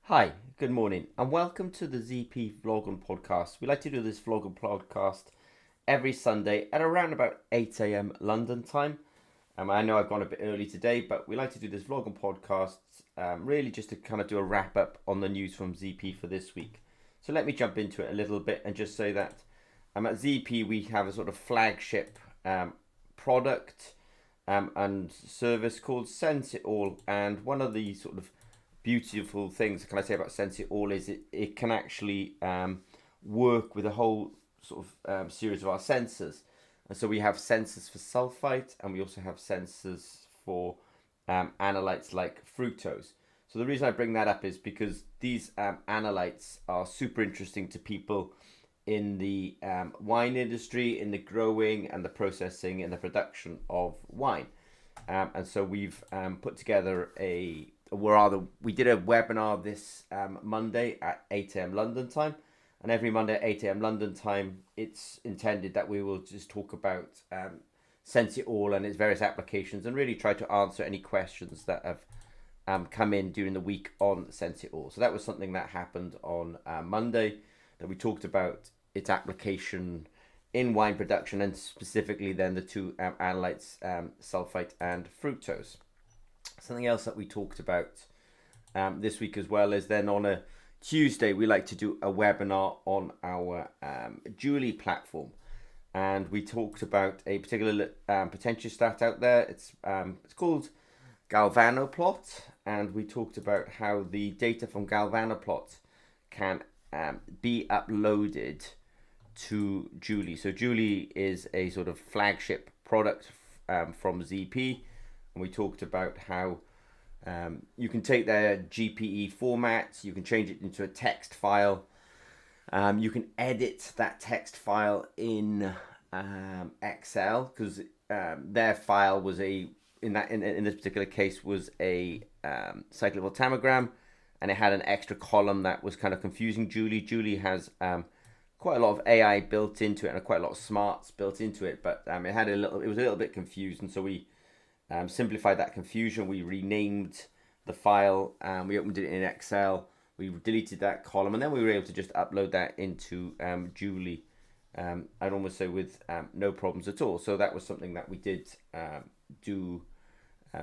Hi, good morning, and welcome to the ZP Vlog and Podcast. We like to do this vlog and podcast every Sunday at around about 8 a.m. London time. I know I've gone a bit early today, but we like to do this vlog and podcast really just to kind of do a wrap up on the news from ZP for this week. So let me jump into it a little bit and just say that at ZP we have a sort of flagship product and service called Sense It All, and one of the sort of beautiful things can I say about Sense It All is it can actually work with a whole sort of series of our sensors. And so we have sensors for sulfite, and we also have sensors for analytes like fructose. So the reason I bring that up is because these analytes are super interesting to people in the wine industry, in the growing and the processing and the production of wine. And so we've put together we did a webinar this Monday at 8 a.m. London time. And every Monday at 8 a.m. London time, it's intended that we will just talk about Sense It All and its various applications and really try to answer any questions that have come in during the week on Sense It All. So that was something that happened on Monday, that we talked about its application in wine production, and specifically then the two analytes, sulfite and fructose. Something else that we talked about this week as well is then on a Tuesday we like to do a webinar on our Julie platform, and we talked about a particular potentiostat out there. It's called Galvanoplot, and we talked about how the data from Galvanoplot can be uploaded to Julie. So Julie is a sort of flagship product from ZP, and we talked about how you can take their GPE format, you can change it into a text file, you can edit that text file in Excel, because their file was in this particular case was a cyclovoltammogram, and it had an extra column that was kind of confusing Julie. Julie has quite a lot of AI built into it and quite a lot of smarts built into it, but it was a little bit confused, and so we simplified that confusion. We renamed the file, we opened it in Excel, we deleted that column, and then we were able to just upload that into Julie. I'd almost say with no problems at all. So that was something that we did do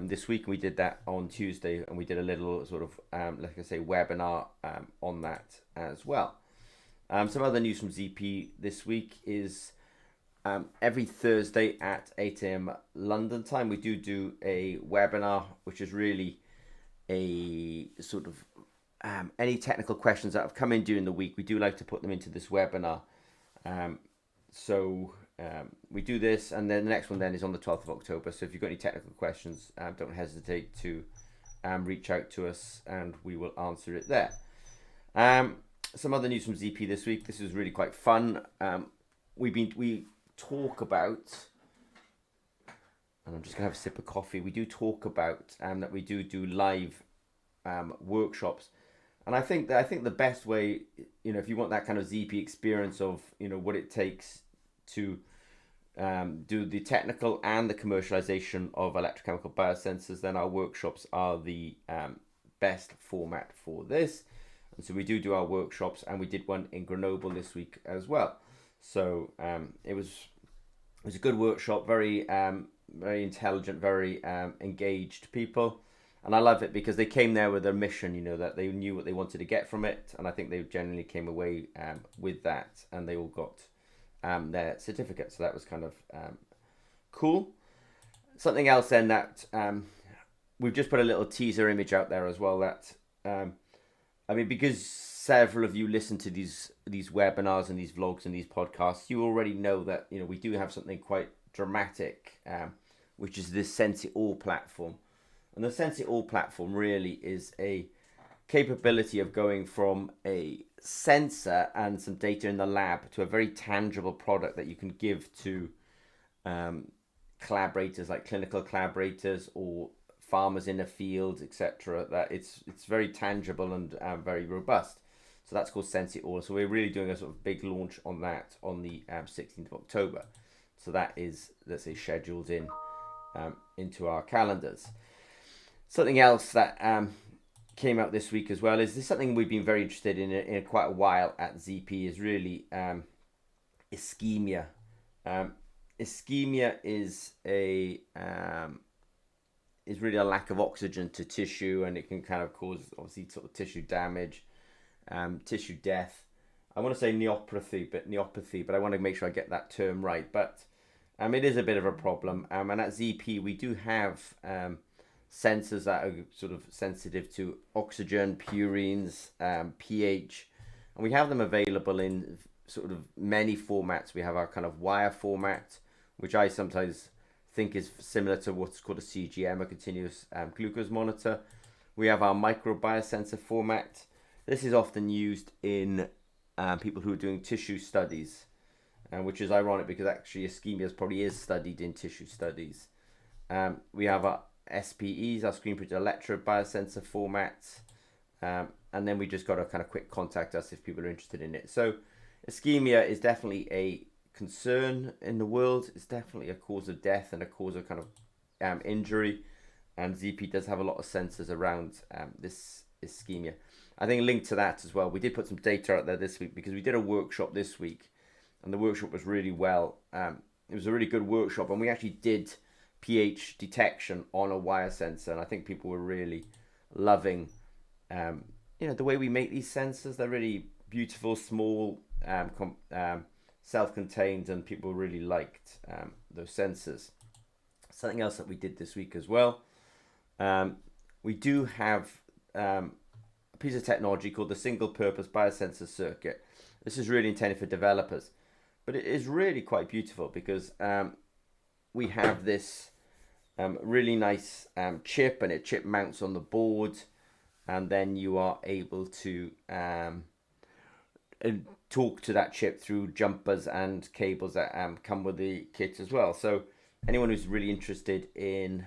this week. We did that on Tuesday, and we did a little sort of, like I say, webinar on that as well. Some other news from ZP this week is every Thursday at 8 a.m. London time, we do a webinar, which is really a sort of any technical questions that have come in during the week. We do like to put them into this webinar. So we do this, and then the next one then is on the 12th of October. So if you've got any technical questions, don't hesitate to reach out to us, and we will answer it there. Some other news from ZP this week. This is really quite fun. We talk about, and I'm just gonna have a sip of coffee. We do talk about that we do live workshops, and I think the best way, if you want that kind of ZP experience of what it takes to do the technical and the commercialization of electrochemical biosensors, then our workshops are the best format for this. And so we do our workshops, and we did one in Grenoble this week as well. So it was a good workshop, very intelligent, very engaged people, and I love it because they came there with a mission, that they knew what they wanted to get from it, and I think they generally came away with that, and they all got their certificate. So that was kind of cool. Something else then that we've just put a little teaser image out there as well. That because several of you listen to these webinars and these vlogs and these podcasts, you already know that we do have something quite dramatic, which is this Sense It All platform. And the Sense It All platform really is a capability of going from a sensor and some data in the lab to a very tangible product that you can give to collaborators, like clinical collaborators or farmers in the field, etc. That it's very tangible and very robust. So that's called Sense It All. So we're really doing a sort of big launch on that on the 16th of October. So that is, let's say, scheduled into our calendars. Something else that came out this week as well is this something we've been very interested in quite a while at ZP is really ischemia. Ischemia is really a lack of oxygen to tissue, and it can kind of cause obviously sort of tissue damage, tissue death. I want to say neopathy, but I want to make sure I get that term right. But it is a bit of a problem. And at ZP we do have sensors that are sort of sensitive to oxygen, purines, pH, and we have them available in sort of many formats. We have our kind of wire format, which I sometimes think is similar to what's called a CGM, a continuous glucose monitor. We have our micro biosensor format. This is often used in people who are doing tissue studies, which is ironic because actually ischemia probably is studied in tissue studies. We have our SPEs, our screen printed electrode biosensor formats, and then we just got to kind of quick contact us if people are interested in it. So ischemia is definitely a concern in the world. It's definitely a cause of death and a cause of kind of injury, and ZP does have a lot of sensors around this ischemia. I think linked to that as well, we did put some data out there this week because we did a workshop this week, and the workshop was really well. It was a really good workshop, and we actually did pH detection on a wire sensor, and I think people were really loving the way we make these sensors. They're really beautiful, small, self-contained, and people really liked those sensors. Something else that we did this week as well, we do have a piece of technology called the single purpose biosensor circuit. This is really intended for developers, but it is really quite beautiful because we have this really nice chip, and chip mounts on the board, and then you are able to talk to that chip through jumpers and cables that come with the kit as well. So anyone who's really interested in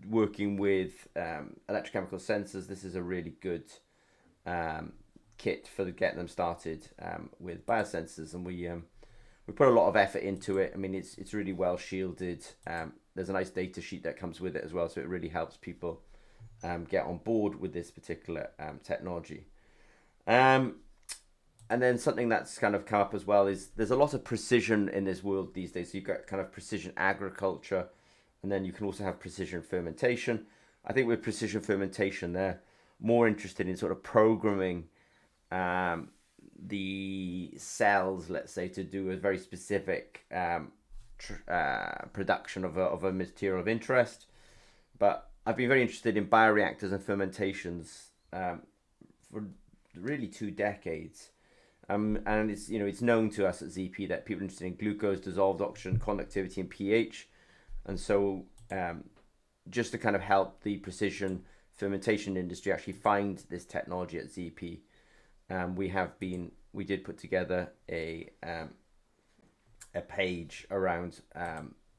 working with electrochemical sensors, this is a really good kit for getting them started with biosensors, and we put a lot of effort into it. I mean, it's really well shielded. There's a nice data sheet that comes with it as well, so it really helps people get on board with this particular technology. And then something that's kind of come up as well is there's a lot of precision in this world these days. So you've got kind of precision agriculture, and then you can also have precision fermentation. I think with precision fermentation, they're more interested in sort of programming the cells, let's say, to do a very specific production of a material of interest. But I've been very interested in bioreactors and fermentations for really 2 decades. And it's known to us at ZP that people are interested in glucose, dissolved oxygen, conductivity, and pH. And so just to kind of help the precision fermentation industry actually find this technology at ZP, we did put together a page around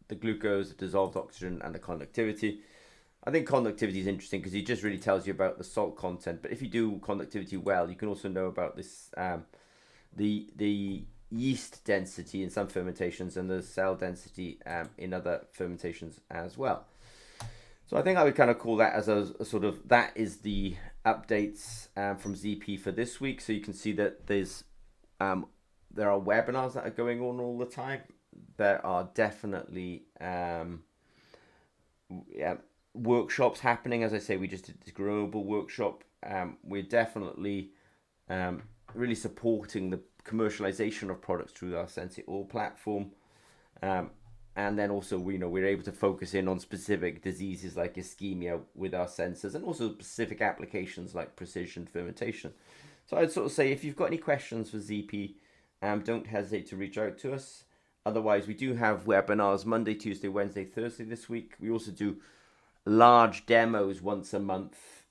the glucose, the dissolved oxygen, and the conductivity. I think conductivity is interesting because it just really tells you about the salt content. But if you do conductivity well, you can also know about this the yeast density in some fermentations and the cell density in other fermentations as well. So I think I would kind of call that as a sort of, that is the updates from ZP for this week. So you can see that there are webinars that are going on all the time. There are definitely workshops happening. As I say, we just did this global workshop. We're definitely really supporting the commercialization of products through our SenseIt platform. And then also, we're able to focus in on specific diseases like ischemia with our sensors, and also specific applications like precision fermentation. So I'd sort of say, if you've got any questions for ZP, don't hesitate to reach out to us. Otherwise, we do have webinars Monday, Tuesday, Wednesday, Thursday this week. We also do large demos once a month.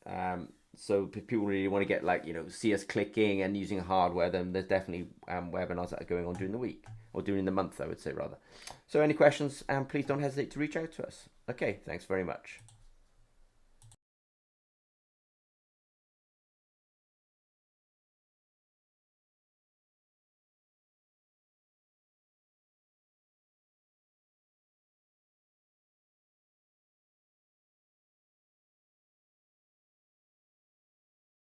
So if people really want to get see us clicking and using hardware, then there's definitely webinars that are going on during the week, or during the month, I would say rather. So any questions, please don't hesitate to reach out to us. Okay, thanks very much.